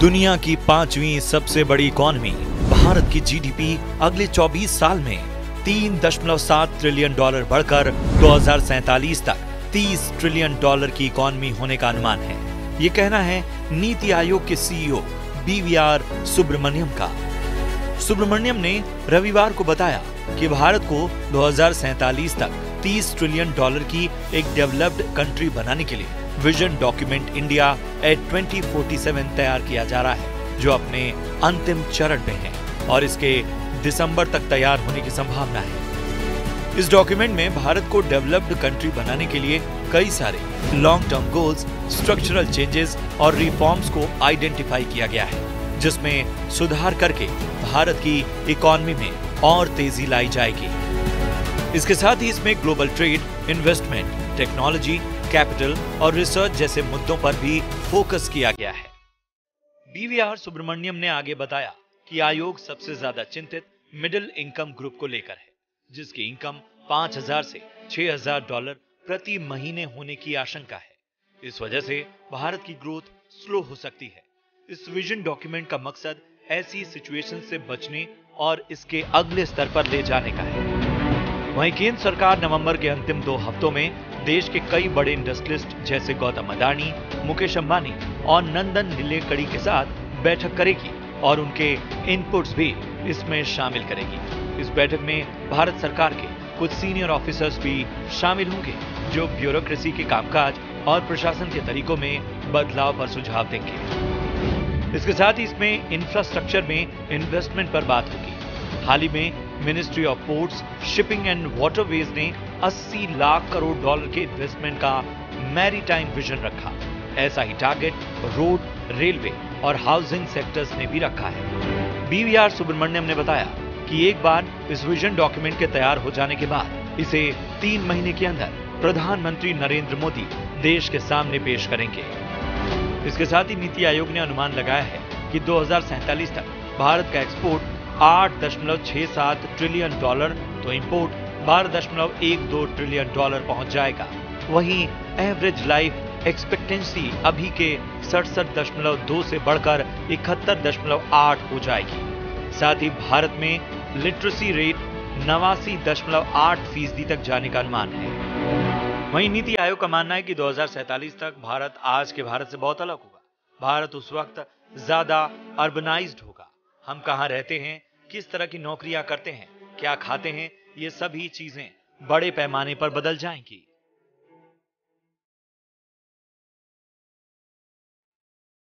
दुनिया की 5वीं सबसे बड़ी इकॉनमी भारत की जीडीपी अगले 24 साल में 3.7 ट्रिलियन डॉलर बढ़कर 2047 तक 30 ट्रिलियन डॉलर की इकॉनमी होने का अनुमान है। ये कहना है नीति आयोग के सीईओ बीवीआर सुब्रमण्यम का। सुब्रमण्यम ने रविवार को बताया कि भारत को 2047 तक 30 ट्रिलियन डॉलर की एक डेवलप्ड कंट्री बनाने के लिए विजन डॉक्यूमेंट इंडिया एट 2047 तैयार किया जा रहा है, जो अपने अंतिम चरण में है और इसके दिसंबर तक तैयार होने की संभावना है। इस डॉक्यूमेंट में भारत को डेवलप्ड कंट्री बनाने के लिए कई सारे long term goals, structural changes और रिफॉर्म्स को आइडेंटिफाई किया गया है, जिसमें सुधार करके भारत की इकॉनमी में और तेजी लाई जाएगी। इसके साथ ही इसमें global trade, investment, technology, capital और रिसर्च जैसे मुद्दों पर भी फोकस किया गया है। बीवीआर सुब्रमण्यम ने आगे बताया कि आयोग सबसे ज्यादा चिंतित मिडिल इनकम ग्रुप को लेकर है, जिसकी इनकम 5,000 से 6,000 डॉलर प्रति महीने होने की आशंका है। इस वजह से भारत की ग्रोथ स्लो हो सकती है। इस विजन डॉक्यूमेंट का मकसद ऐसी सिचुएशन से बचने और इसके अगले स्तर पर ले जाने का है। वहीं केंद्र सरकार नवंबर के अंतिम 2 हफ्तों में देश के कई बड़े इंडस्ट्रियलिस्ट जैसे गौतम अडानी, मुकेश अंबानी और नंदन नीलेकणी के साथ बैठक करेगी और उनके इनपुट्स भी इसमें शामिल करेगी। इस बैठक में भारत सरकार के कुछ सीनियर ऑफिसर्स भी शामिल होंगे, जो ब्यूरोक्रेसी के कामकाज और प्रशासन के तरीकों में बदलाव पर सुझाव देंगे। इसके साथ ही इसमें इंफ्रास्ट्रक्चर में इन्वेस्टमेंट पर बात होगी। हाल ही में ministry of ports, shipping and waterways ने 80 लाख करोड़ डॉलर के इन्वेस्टमेंट का मैरीटाइम विजन रखा। ऐसा ही टारगेट रोड, रेलवे और हाउसिंग सेक्टर्स ने भी रखा है। बीवीआर सुब्रमण्यम ने बताया कि एक बार इस विजन डॉक्यूमेंट के तैयार हो जाने के बाद इसे 3 महीने के अंदर प्रधानमंत्री नरेंद्र मोदी देश के सामने पेश करेंगे। इसके साथ ही नीति आयोग ने अनुमान लगाया है कि 2047 तक भारत का एक्सपोर्ट 8.67 ट्रिलियन डॉलर तो इंपोर्ट 12.12 ट्रिलियन डॉलर पहुंच जाएगा। वहीं एवरेज लाइफ एक्सपेक्टेंसी अभी के 67.2 से बढ़कर 71.8 हो जाएगी। साथ ही भारत में लिटरेसी रेट 89.8% तक जाने का अनुमान है। वहीं नीति आयोग का मानना है कि 2047 तक भारत आज के भारत से बहुत अलग होगा। भारत उस वक्त ज्यादा अर्बनाइज्ड होगा। हम कहां रहते हैं, किस तरह की नौकरियां करते हैं, क्या खाते हैं, ये सभी चीजें बड़े पैमाने पर बदल जाएंगी।